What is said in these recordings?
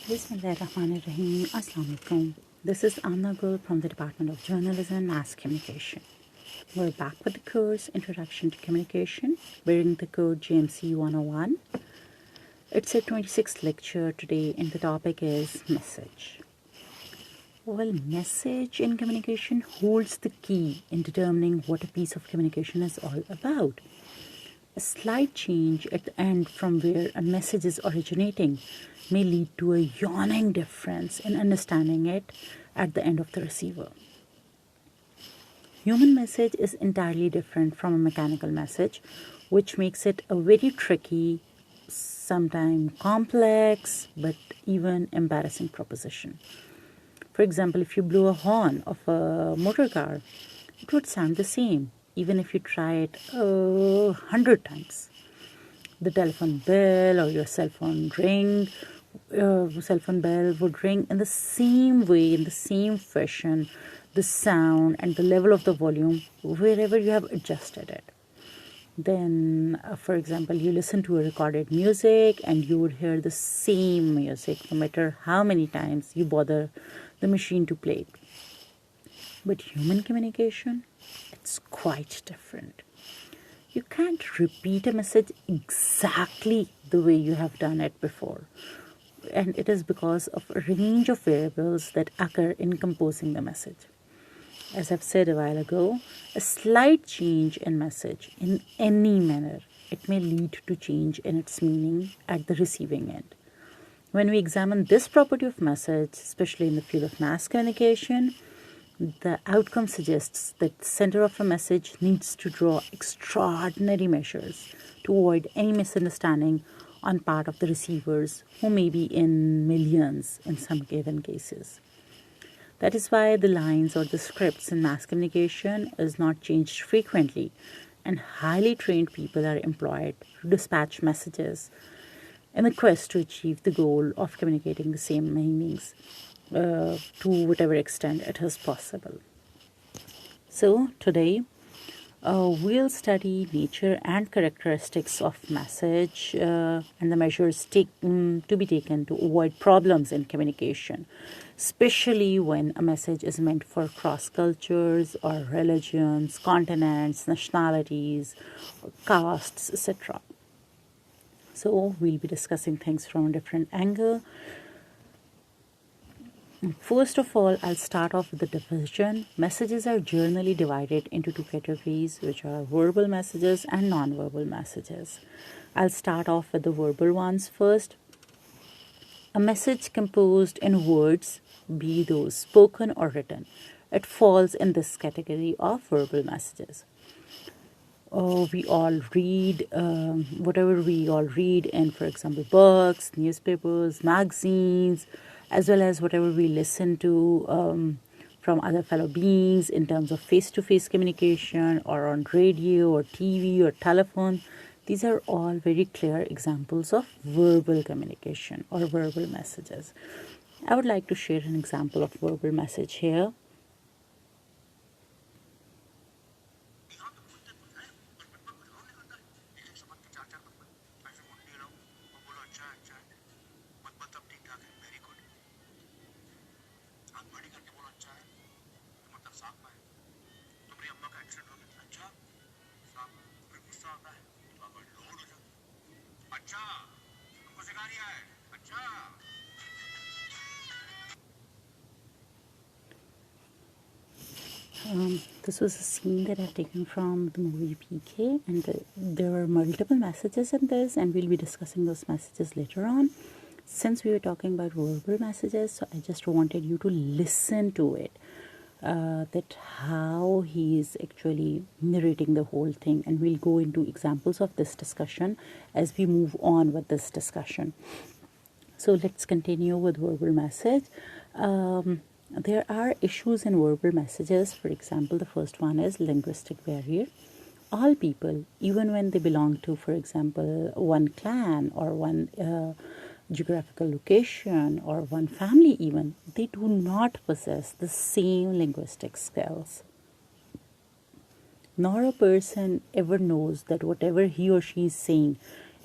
Bismillahirrahmanirrahim. Assalamu alaikum. This is Amna Gul from the Department of Journalism and Mass Communication. We're back with the course Introduction to Communication, bearing the code GMC 101. It's a 26th lecture today, and the topic is message. Well, message in communication holds the key in determining what a piece of communication is all about. A slight change at the end from where a message is originating may lead to a yawning difference in understanding it at the end of the receiver. Human message is entirely different from a mechanical message, which makes it a very tricky, sometimes complex, but even embarrassing proposition. For example, if you blow a horn of a motor car, it would sound the same, even if you try it 100 times. The telephone bell or your cell phone bell would ring in the same way, in the same fashion, the sound and the level of the volume, wherever you have adjusted it. Then, for example, you listen to a recorded music and you would hear the same music no matter how many times you bother the machine to play it. But human communication, it's quite different. You can't repeat a message exactly the way you have done it before. And it is because of a range of variables that occur in composing the message. As I've said a while ago, a slight change in message in any manner, it may lead to change in its meaning at the receiving end. When we examine this property of message, especially in the field of mass communication, the outcome suggests that the sender of a message needs to draw extraordinary measures to avoid any misunderstanding on part of the receivers, who may be in millions in some given cases. That is why the lines or the scripts in mass communication is not changed frequently, and highly trained people are employed to dispatch messages in the quest to achieve the goal of communicating the same meanings to whatever extent it is possible. So today we'll study nature and characteristics of message and the measures to be taken to avoid problems in communication, especially when a message is meant for cross cultures or religions, continents, nationalities, castes, etc. So we'll be discussing things from a different angle. First of all, I'll start off with the division. Messages are generally divided into two categories, which are verbal messages and non-verbal messages. I'll start off with the verbal ones first. A message composed in words, be those spoken or written, it falls in this category of verbal messages. We all read whatever we all read in, for example, books, newspapers, magazines, as well as whatever we listen to from other fellow beings in terms of face-to-face communication or on radio or TV or telephone. These are all very clear examples of verbal communication or verbal messages. I would like to share an example of verbal message here. This was a scene that I've taken from the movie PK, and there were multiple messages in this, and we'll be discussing those messages later on. Since we were talking about verbal messages, so I just wanted you to listen to it, that how he is actually narrating the whole thing, and we'll go into examples of this discussion as we move on with this discussion. So let's continue with verbal message. There are issues in verbal messages. For example, the first one is linguistic barrier. All people, even when they belong to, for example, one clan or one geographical location or one family even, they do not possess the same linguistic skills. Nor a person ever knows that whatever he or she is saying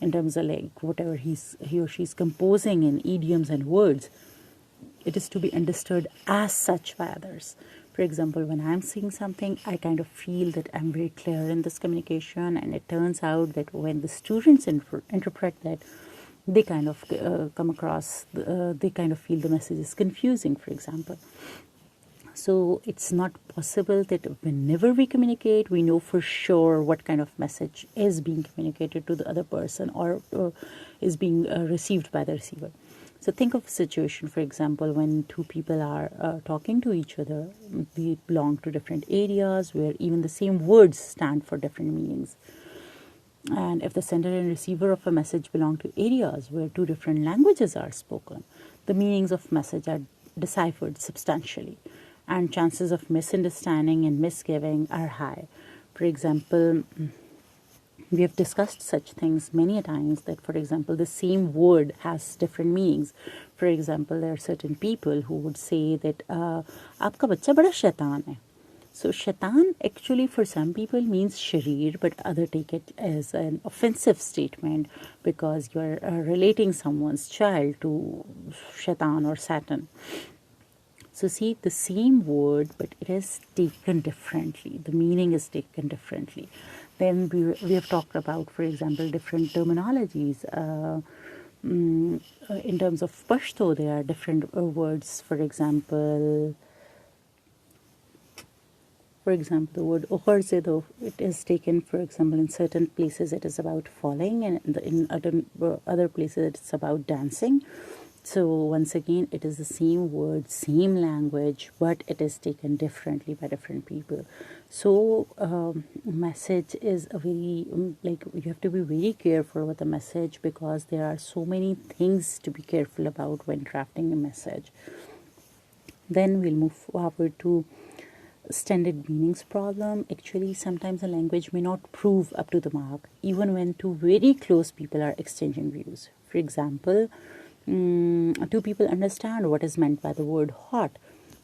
in terms of like whatever he or she's composing in idioms and words, it is to be understood as such by others. For example, when I'm seeing something, I kind of feel that I'm very clear in this communication, and it turns out that when the students interpret that, they kind of come across, they kind of feel the message is confusing, for example. So it's not possible that whenever we communicate, we know for sure what kind of message is being communicated to the other person, or is being received by the receiver. So think of a situation, for example, when two people are talking to each other. They belong to different areas where even the same words stand for different meanings. And if the sender and receiver of a message belong to areas where two different languages are spoken, the meanings of message are deciphered substantially, and chances of misunderstanding and misgiving are high. For example, we have discussed such things many a times, that, for example, the same word has different meanings. For example, there are certain people who would say that आपका बच्चा बड़ा शैतान है. So shaitan actually for some people means sharir, but other take it as an offensive statement because you are relating someone's child to shaitan or Satan. So see, the same word, but it is taken differently. The meaning is taken differently. Then we have talked about, for example, different terminologies. In terms of Pashto, there are different words. For example, the word "oharzedo", it is taken, for example, in certain places it is about falling, and in other places it's about dancing. So once again, it is the same word, same language, but it is taken differently by different people. So message is a very, you have to be very careful with the message, because there are so many things to be careful about when crafting a message. Then we'll move forward to standard meanings problem. Actually, sometimes a language may not prove up to the mark, even when two very close people are exchanging views. For example, two people understand what is meant by the word hot.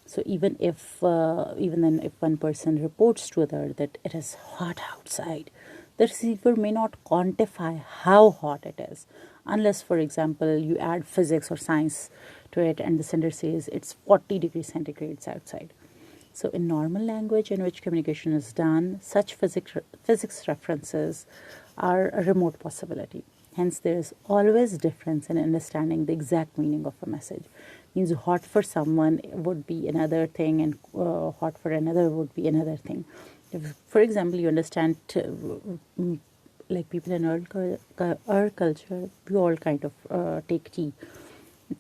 So even if one person reports to other that it is hot outside, the receiver may not quantify how hot it is, unless, for example, you add physics or science to it and the sender says it's 40 degrees centigrade outside. So in normal language in which communication is done, such physics references are a remote possibility. Hence, there is always difference in understanding the exact meaning of a message. Means hot for someone would be another thing, and hot for another would be another thing. If, for example, you understand, like people in our culture, we all kind of take tea.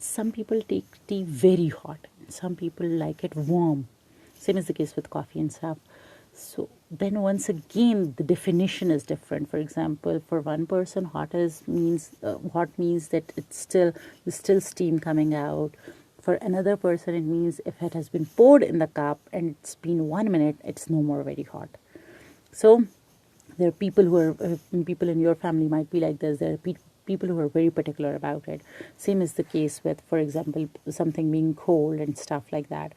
Some people take tea very hot. Some people like it warm. Same is the case with coffee and stuff. So then once again, the definition is different. For example, for one person, hot means that there's still steam coming out. For another person, it means if it has been poured in the cup and it's been 1 minute, it's no more very hot. So there are people who are people in your family might be like this. There are people who are very particular about it. Same is the case with, for example, something being cold and stuff like that.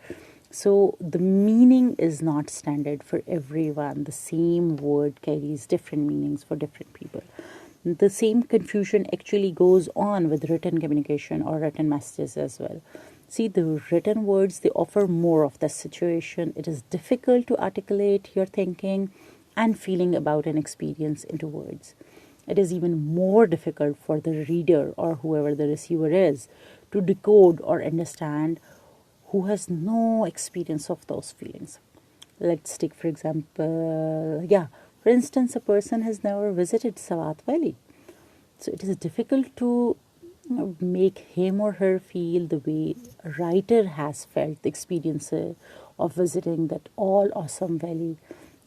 So the meaning is not standard for everyone. The same word carries different meanings for different people. The same confusion actually goes on with written communication or written messages as well. See, the written words, they offer more of the situation. It is difficult to articulate your thinking and feeling about an experience into words. It is even more difficult for the reader or whoever the receiver is to decode or understand, who has no experience of those feelings. Let's take, for example, for instance, a person has never visited Sawat Valley. So it is difficult to make him or her feel the way a writer has felt the experience of visiting that all awesome valley,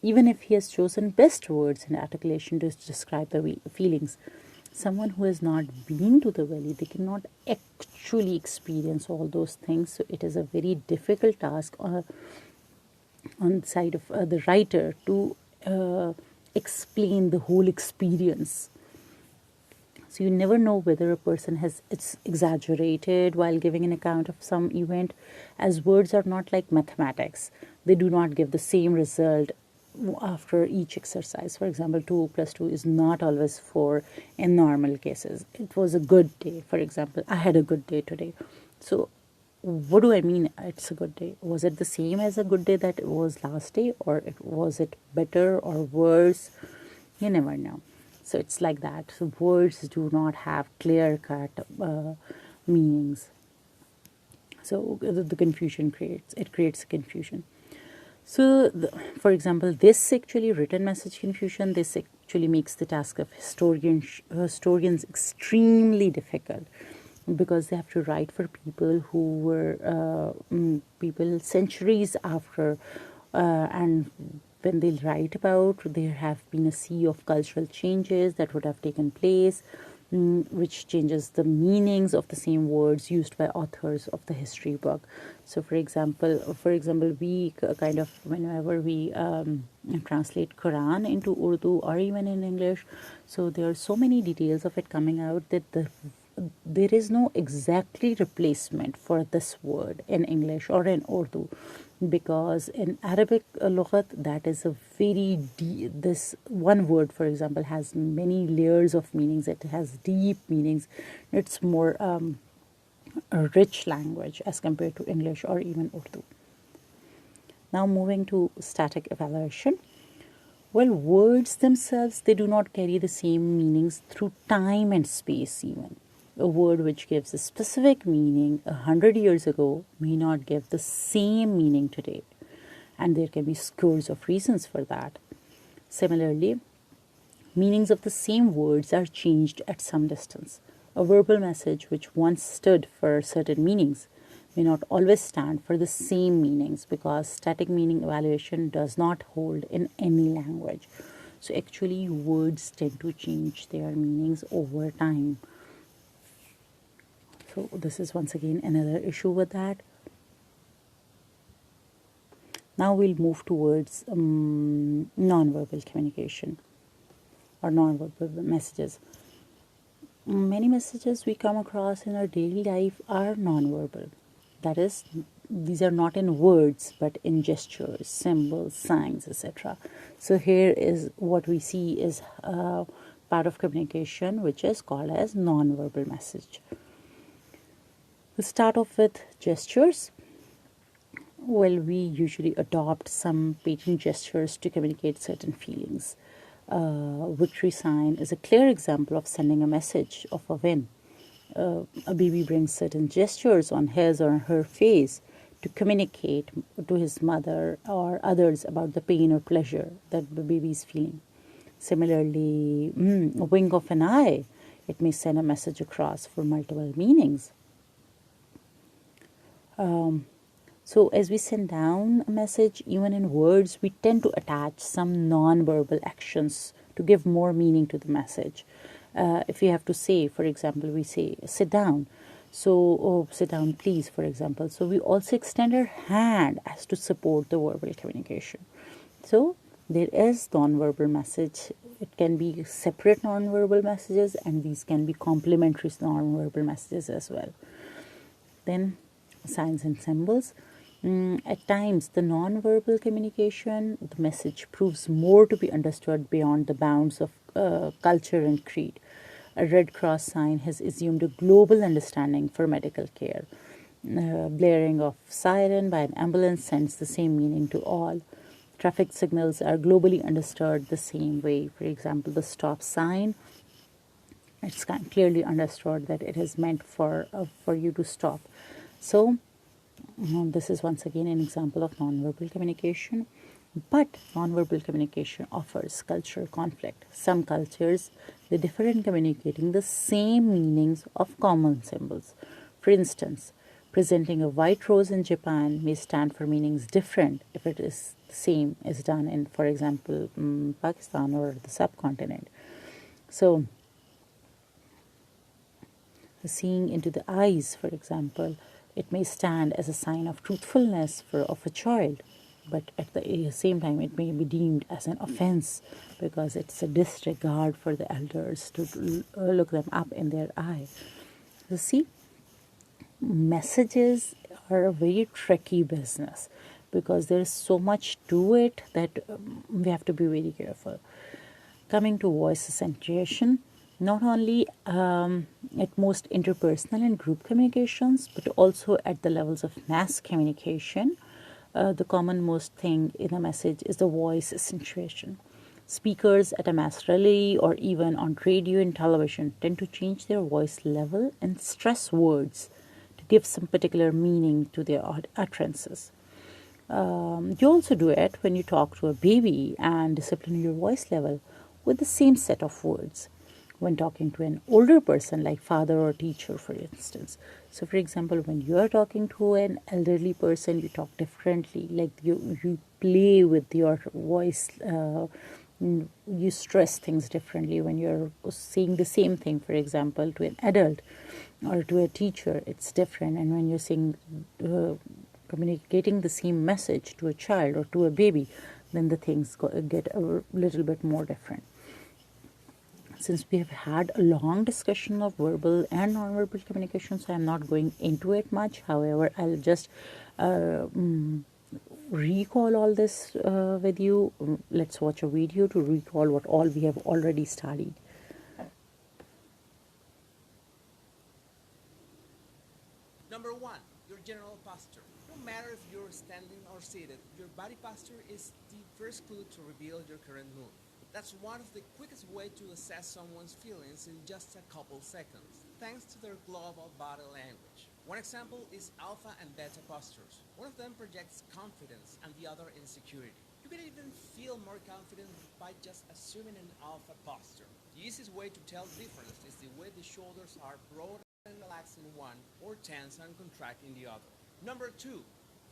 even if he has chosen best words and articulation to describe the feelings. Someone who has not been to the valley, they cannot actually experience all those things. So it is a very difficult task on the side of the writer to explain the whole experience. So you never know whether a person it's exaggerated while giving an account of some event, as words are not like mathematics. They do not give the same result after each exercise. For example, 2 plus 2 is not always 4 in normal cases. It was a good day. For example, I had a good day today. So what do I mean it's a good day? Was it the same as a good day that it was last day, or was it better or worse? You never know. So it's like that. So words do not have clear cut meanings. So the confusion creates confusion. So, for example, this actually written message confusion, this actually makes the task of historians extremely difficult, because they have to write for people who were people centuries after, and when they write about, there have been a sea of cultural changes that would have taken place, which changes the meanings of the same words used by authors of the history book. So, for example, we kind of, whenever we translate Quran into Urdu or even in English, so there are so many details of it coming out that there is no exactly replacement for this word in English or in Urdu, because in Arabic lughat, that is a very deep, this one word, for example, has many layers of meanings. It has deep meanings. It's more a rich language as compared to English or even Urdu. Now moving to static evaluation. Well, words themselves, they do not carry the same meanings through time and space even. A word which gives a specific meaning 100 years ago may not give the same meaning today. And there can be scores of reasons for that. Similarly, meanings of the same words are changed at some distance. A verbal message which once stood for certain meanings may not always stand for the same meanings, because static meaning evaluation does not hold in any language. So actually words tend to change their meanings over time. So this is once again another issue with that. Now we'll move towards non-verbal communication or non-verbal messages. Many messages we come across in our daily life are non-verbal. That is, these are not in words but in gestures, symbols, signs, etc. So here is what we see is part of communication which is called as non-verbal message. We'll start off with gestures. Well, we usually adopt some patent gestures to communicate certain feelings. Victory sign is a clear example of sending a message of a win. A baby brings certain gestures on his or her face to communicate to his mother or others about the pain or pleasure that the baby is feeling. Similarly, a wink of an eye, it may send a message across for multiple meanings. So as we send down a message, even in words, we tend to attach some non-verbal actions to give more meaning to the message. If we have to say, for example, we say, sit down. So, oh, sit down, please, for example. So we also extend our hand as to support the verbal communication. So there is non-verbal message. It can be separate non-verbal messages, and these can be complementary non-verbal messages as well. Then signs and symbols. At times, the non-verbal communication, the message proves more to be understood beyond the bounds of culture and creed. A Red Cross sign has assumed a global understanding for medical care. Blaring of siren by an ambulance sends the same meaning to all. Traffic signals are globally understood the same way. For example, the stop sign, it's clearly understood that it is meant for you to stop. So this is once again an example of nonverbal communication. But nonverbal communication offers cultural conflict. Some cultures, they differ in communicating the same meanings of common symbols. For instance, presenting a white rose in Japan may stand for meanings different if it is the same as done in, for example, Pakistan or the subcontinent. So, seeing into the eyes, for example, it may stand as a sign of truthfulness of a child, but at the same time it may be deemed as an offense because it's a disregard for the elders to look them up in their eye. See, messages are a very tricky business because there is so much to it that we have to be very careful. Coming to voice accentuation, not only at most interpersonal and group communications, but also at the levels of mass communication, the commonmost thing in a message is the voice accentuation. Speakers at a mass rally or even on radio and television tend to change their voice level and stress words to give some particular meaning to their utterances. You also do it when you talk to a baby and discipline your voice level with the same set of words. When talking to an older person like father or teacher, for instance. So, for example, when you are talking to an elderly person, you talk differently. Like you play with your voice. You stress things differently when you're saying the same thing, for example, to an adult or to a teacher. It's different, and when you're saying communicating the same message to a child or to a baby, then the things get a little bit more different. Since we have had a long discussion of verbal and nonverbal communication, so I'm not going into it much. However, I'll just recall all this with you. Let's watch a video to recall what all we have already studied. Number one, your general posture. No matter if you're standing or seated, your body posture is the first clue to reveal your current mood. That's one of the quickest ways to assess someone's feelings in just a couple seconds, thanks to their global body language. One example is alpha and beta postures. One of them projects confidence and the other insecurity. You can even feel more confident by just assuming an alpha posture. The easiest way to tell the difference is the way the shoulders are broad and relaxed in one or tense and contract in the other. Number two,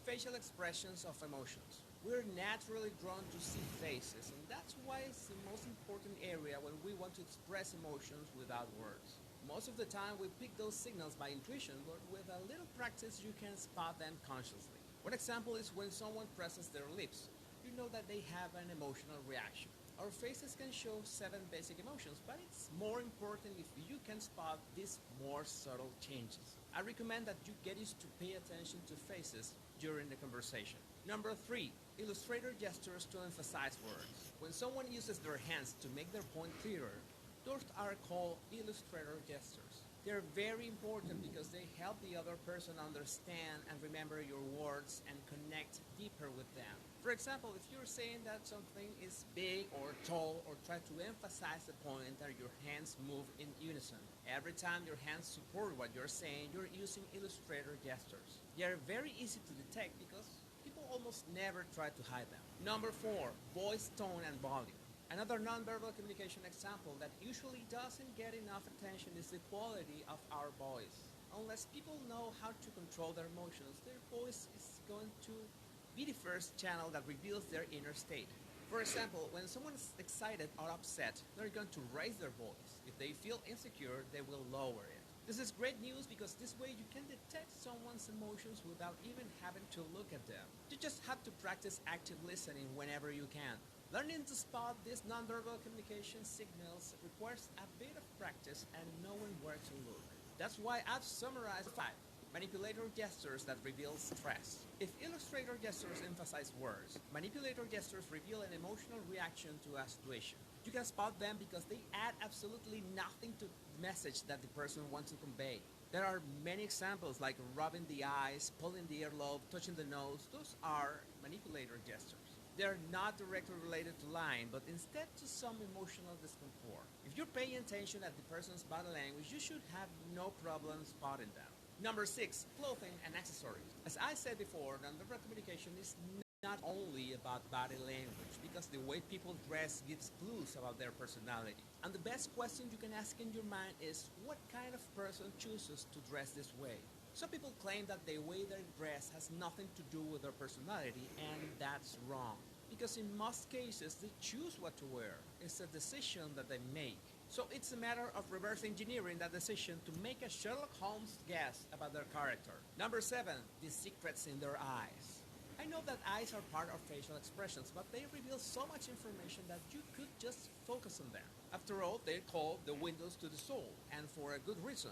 facial expressions of emotions. We're naturally drawn to see faces, and that's why it's the most important area when we want to express emotions without words. Most of the time we pick those signals by intuition, but with a little practice you can spot them consciously. One example is when someone presses their lips. You know that they have an emotional reaction. Our faces can show 7 basic emotions, but it's more important if you can spot these more subtle changes. I recommend that you get used to pay attention to faces during the conversation. Number 3, illustrator gestures to emphasize words. When someone uses their hands to make their point clearer, those are called illustrator gestures. They're very important because they help the other person understand and remember your words and connect deeper with them. For example, if you're saying that something is big or tall, or try to emphasize the point that your hands move in unison. Every time your hands support what you're saying, you're using illustrator gestures. They are very easy to detect because people almost never try to hide them. Number 4, voice tone and volume. Another nonverbal communication example that usually doesn't get enough attention is the quality of our voice. Unless people know how to control their emotions, their voice is going to be the first channel that reveals their inner state. For example, when someone is excited or upset, they're going to raise their voice. If they feel insecure, they will lower it. This is great news because this way you can detect someone's emotions without even having to look at them. You just have to practice active listening whenever you can. Learning to spot these nonverbal communication signals requires a bit of practice and knowing where to look. That's why I've summarized 5 manipulator gestures that reveal stress. If illustrator gestures emphasize words, manipulator gestures reveal an emotional reaction to a situation. You can spot them because they add absolutely nothing to the message that the person wants to convey. There are many examples like rubbing the eyes, pulling the earlobe, touching the nose. Those are manipulator gestures. They are not directly related to lying, but instead to some emotional discomfort. If you're paying attention at the person's body language, you should have no problem spotting them. Number 6, clothing and accessories. As I said before, nonverbal communication is not only about body language, because the way people dress gives clues about their personality. And the best question you can ask in your mind is, what kind of person chooses to dress this way? Some people claim that the way they dress has nothing to do with their personality, and that's wrong. Because in most cases, they choose what to wear. It's a decision that they make. So it's a matter of reverse engineering that decision to make a Sherlock Holmes guess about their character. Number 7, the secrets in their eyes. I know that eyes are part of facial expressions, but they reveal so much information that you could just focus on them. After all, they're called the windows to the soul, and for a good reason.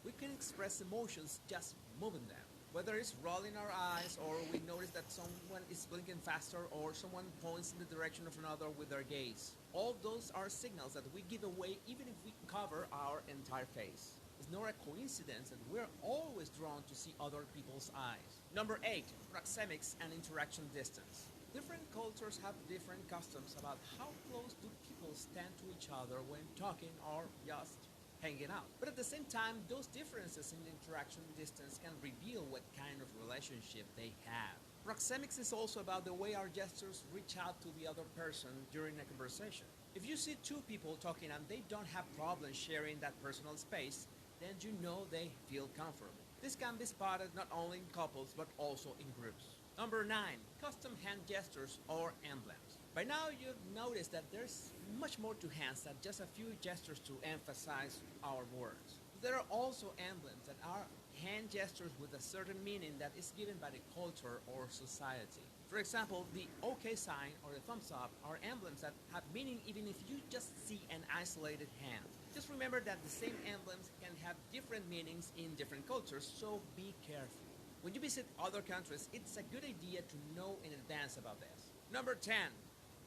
We can express emotions just moving them. Whether it's rolling our eyes or we notice that someone is blinking faster or someone points in the direction of another with their gaze. All those are signals that we give away even if we cover our entire face. It's not a coincidence that we're always drawn to see other people's eyes. Number 8, proxemics and interaction distance. Different cultures have different customs about how close do people stand to each other when talking or just hanging out. But at the same time, those differences in the interaction distance can reveal what kind of relationship they have. Proxemics is also about the way our gestures reach out to the other person during a conversation. If you see two people talking and they don't have problems sharing that personal space, then you know they feel comfortable. This can be spotted not only in couples but also in groups. Number 9, custom hand gestures or emblems. By now you've noticed that there's much more to hands than just a few gestures to emphasize our words. There are also emblems that are hand gestures with a certain meaning that is given by the culture or society. For example, the OK sign or the thumbs up are emblems that have meaning even if you just see an isolated hand. Just remember that the same emblems can have different meanings in different cultures, so be careful. When you visit other countries, it's a good idea to know in advance about this. Number 10,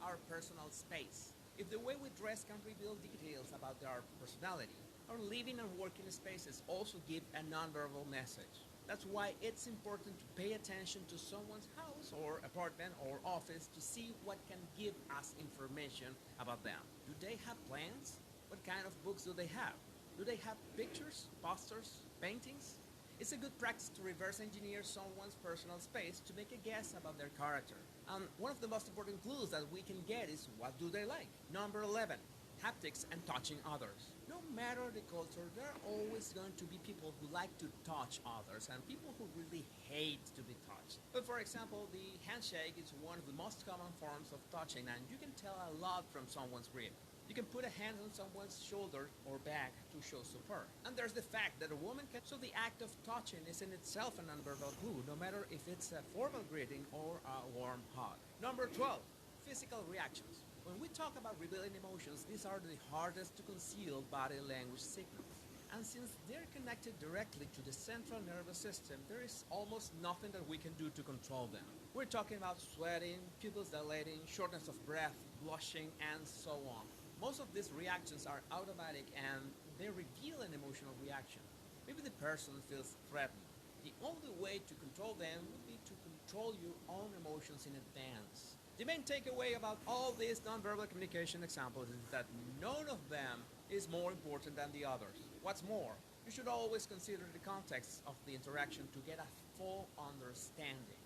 our personal space. If the way we dress can reveal details about our personality, our living and working spaces also give a nonverbal message. That's why it's important to pay attention to someone's house or apartment or office to see what can give us information about them. Do they have plans? What kind of books do they have? Do they have pictures, posters, paintings? It's a good practice to reverse engineer someone's personal space to make a guess about their character. And one of the most important clues that we can get is what do they like? Number 11, haptics and touching others. No matter the culture, there are always going to be people who like to touch others and people who really hate to be touched. But for example, the handshake is one of the most common forms of touching and you can tell a lot from someone's grip. You can put a hand on someone's shoulder or back to show support. And there's the fact that a woman can... So the act of touching is in itself a nonverbal clue, no matter if it's a formal greeting or a warm hug. Number 12, physical reactions. When we talk about revealing emotions, these are the hardest to conceal body language signals. And since they're connected directly to the central nervous system, there is almost nothing that we can do to control them. We're talking about sweating, pupils dilating, shortness of breath, blushing, and so on. Most of these reactions are automatic and they reveal an emotional reaction. Maybe the person feels threatened. The only way to control them would be to control your own emotions in advance. The main takeaway about all these nonverbal communication examples is that none of them is more important than the others. What's more, you should always consider the context of the interaction to get a full understanding.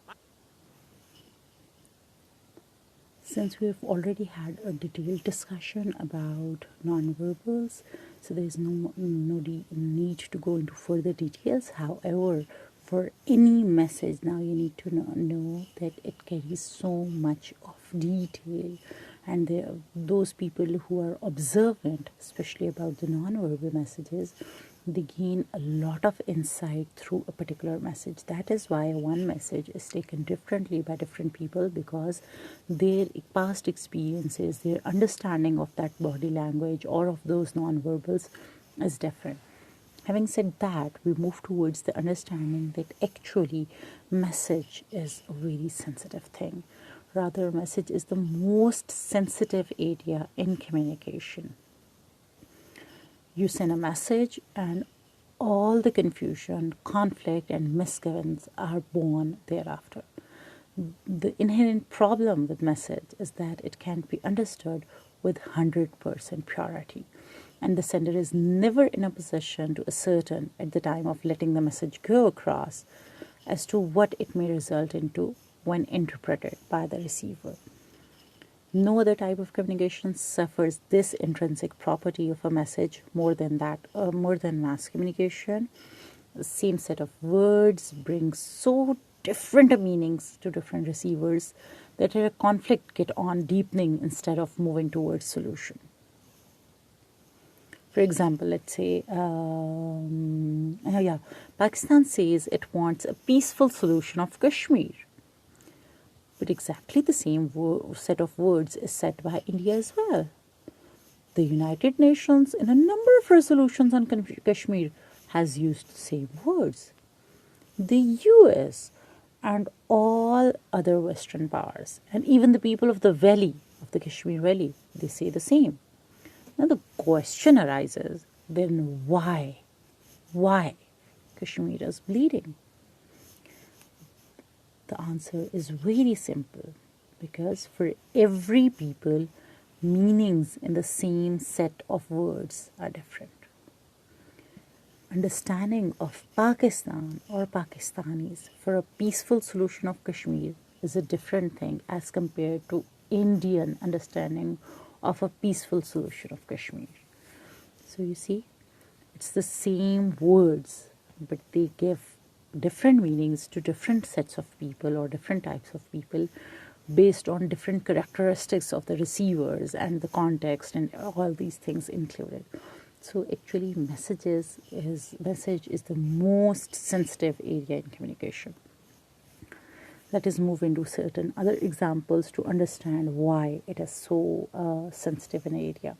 Since we've already had a detailed discussion about nonverbals, so there's no need to go into further details. However, for any message, now you need to know that it carries so much of detail, and those people who are observant, especially about the nonverbal messages, they gain a lot of insight through a particular message. That is why one message is taken differently by different people, because their past experiences, their understanding of that body language or of those nonverbals is different. Having said that, we move towards the understanding that actually message is a very sensitive thing. Rather, message is the most sensitive area in communication. You send a message and all the confusion, conflict, and misgivings are born thereafter. The inherent problem with message is that it can't be understood with 100% purity, and the sender is never in a position to ascertain at the time of letting the message go across as to what it may result into when interpreted by the receiver. No other type of communication suffers this intrinsic property of a message more than mass communication. The same set of words brings so different meanings to different receivers that a conflict get on deepening instead of moving towards solution. For example, let's say, Pakistan says it wants a peaceful solution of Kashmir. But exactly the same set of words is said by India as well. The United Nations, in a number of resolutions on Kashmir, has used the same words. the US, and all other Western powers, and even the people of the valley, of the Kashmir Valley, they say the same. Now the question arises, then why? Why Kashmir is bleeding? The answer is very simple, because for every people, meanings in the same set of words are different. Understanding of Pakistan or Pakistanis for a peaceful solution of Kashmir is a different thing as compared to Indian understanding of a peaceful solution of Kashmir. So you see, it's the same words, but they give different meanings to different sets of people or different types of people based on different characteristics of the receivers and the context and all these things included. So actually message is the most sensitive area in communication. Let us move into certain other examples to understand why it is so sensitive an area.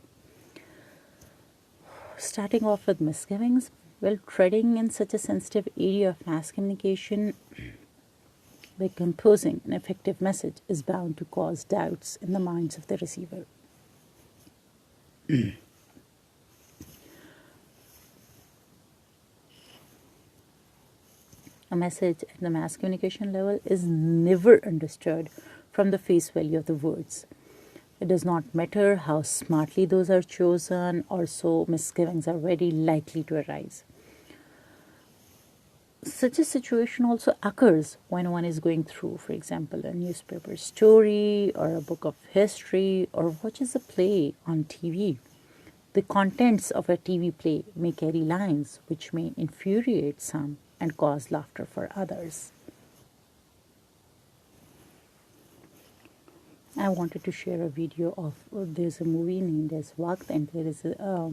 Starting off with misgivings, well, treading in such a sensitive area of mass communication by composing an effective message is bound to cause doubts in the minds of the receiver. A message at the mass communication level is never understood from the face value of the words. It does not matter how smartly those are chosen, or so misgivings are very likely to arise. Such a situation also occurs when one is going through, for example, a newspaper story or a book of history or watches a play on TV. The contents of a TV play may carry lines which may infuriate some and cause laughter for others. I wanted to share a video of there's a movie named as Waqt, and there is a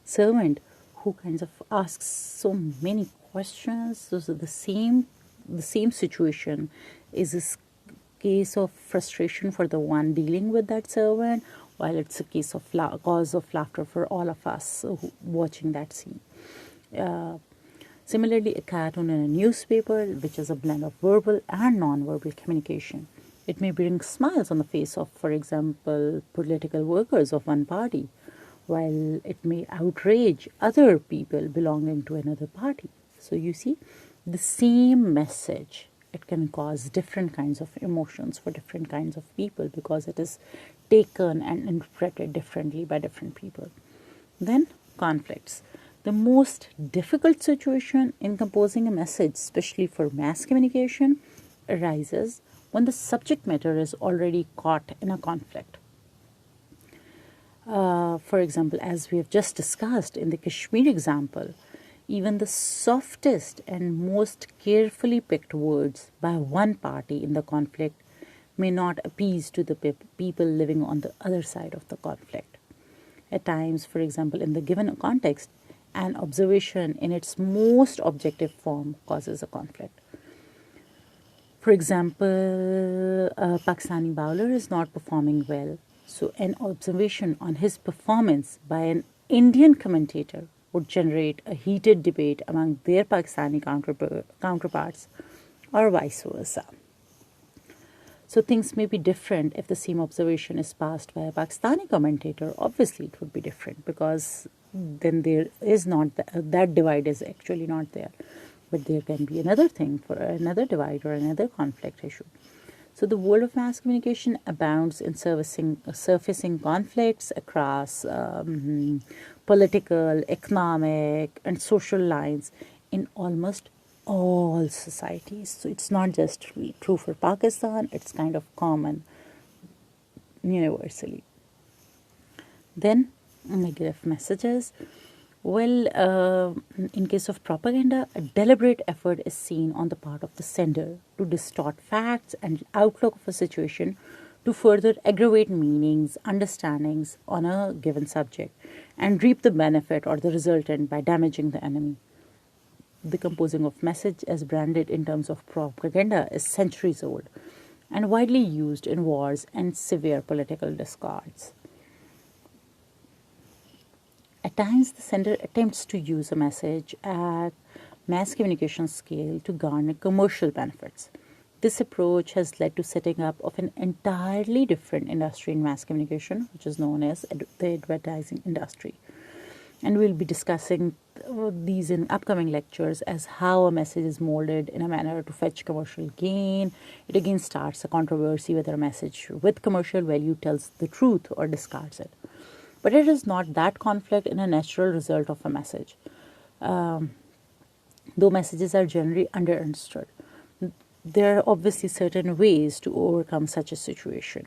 servant who kind of asks so many questions. So the same situation is a case of frustration for the one dealing with that servant, while it's a case of cause of laughter for all of us watching that scene. Similarly, a cartoon in a newspaper, which is a blend of verbal and non-verbal communication. It may bring smiles on the face of, for example, political workers of one party, while it may outrage other people belonging to another party. So you see, the same message, it can cause different kinds of emotions for different kinds of people because it is taken and interpreted differently by different people. Then, conflicts. The most difficult situation in composing a message, especially for mass communication, arises when the subject matter is already caught in a conflict. For example, as we have just discussed in the Kashmir example, even the softest and most carefully picked words by one party in the conflict may not appease to the people living on the other side of the conflict. At times, for example, in the given context, an observation in its most objective form causes a conflict. For example, a Pakistani bowler is not performing well, so an observation on his performance by an Indian commentator would generate a heated debate among their Pakistani counterparts, or vice versa. So things may be different if the same observation is passed by a Pakistani commentator. Obviously, it would be different because then there is not that divide is actually not there. But there can be another thing for another divide or another conflict issue. So the world of mass communication abounds in surfacing conflicts across political, economic, and social lines in almost all societies. So it's not just true for Pakistan, it's kind of common universally. Then negative messages. Well, in case of propaganda, a deliberate effort is seen on the part of the sender to distort facts and outlook of a situation to further aggravate meanings, understandings on a given subject, and reap the benefit or the resultant by damaging the enemy. The composing of message as branded in terms of propaganda is centuries old and widely used in wars and severe political discords. At times, the sender attempts to use a message at mass communication scale to garner commercial benefits. This approach has led to setting up of an entirely different industry in mass communication, which is known as the advertising industry. And we'll be discussing these in upcoming lectures as how a message is molded in a manner to fetch commercial gain. It again starts a controversy whether a message with commercial value tells the truth or discards it. But it is not that conflict in a natural result of a message, though messages are generally understood. There are obviously certain ways to overcome such a situation.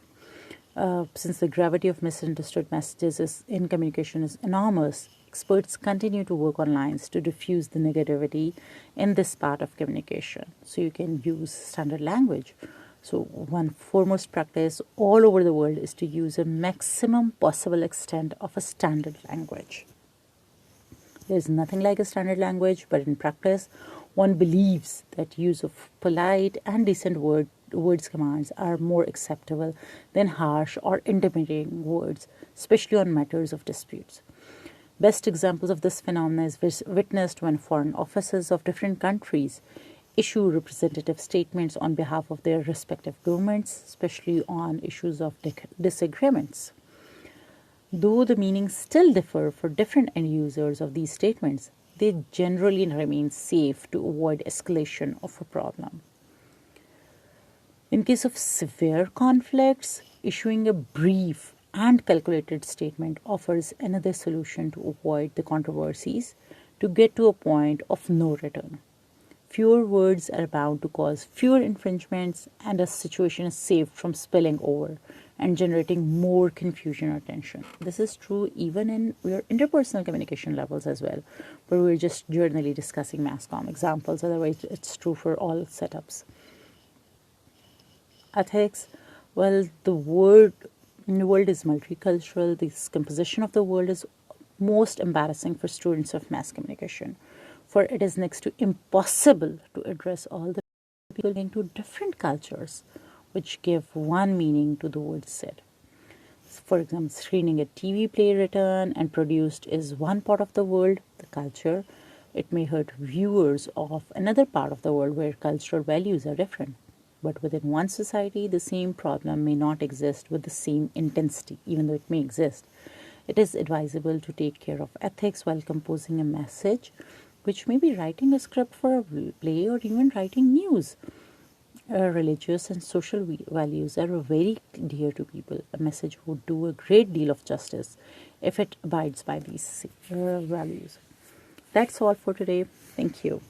Since the gravity of misunderstood messages in communication is enormous, experts continue to work on lines to diffuse the negativity in this part of communication. So you can use standard language. So one foremost practice all over the world is to use a maximum possible extent of a standard language. There is nothing like a standard language, but in practice, one believes that use of polite and decent words commands are more acceptable than harsh or intimidating words, especially on matters of disputes. Best examples of this phenomenon is witnessed when foreign officers of different countries issue representative statements on behalf of their respective governments, especially on issues of disagreements. Though the meanings still differ for different end users of these statements, they generally remain safe to avoid escalation of a problem. In case of severe conflicts, issuing a brief and calculated statement offers another solution to avoid the controversies to get to a point of no return. Fewer words are bound to cause fewer infringements, and a situation is saved from spilling over and generating more confusion or tension. This is true even in your interpersonal communication levels as well, but we're just generally discussing mass comm examples, otherwise it's true for all setups. Ethics, well, the world is multicultural. This composition of the world is most embarrassing for students of mass communication, for it is next to impossible to address all the people into different cultures which give one meaning to the words said. For example, screening a TV play written and produced is one part of the world, the culture. It may hurt viewers of another part of the world where cultural values are different. But within one society, the same problem may not exist with the same intensity, even though it may exist. It is advisable to take care of ethics while composing a message, which may be writing a script for a play or even writing news. Religious and social values are very dear to people. A message would do a great deal of justice if it abides by these values. That's all for today. Thank you.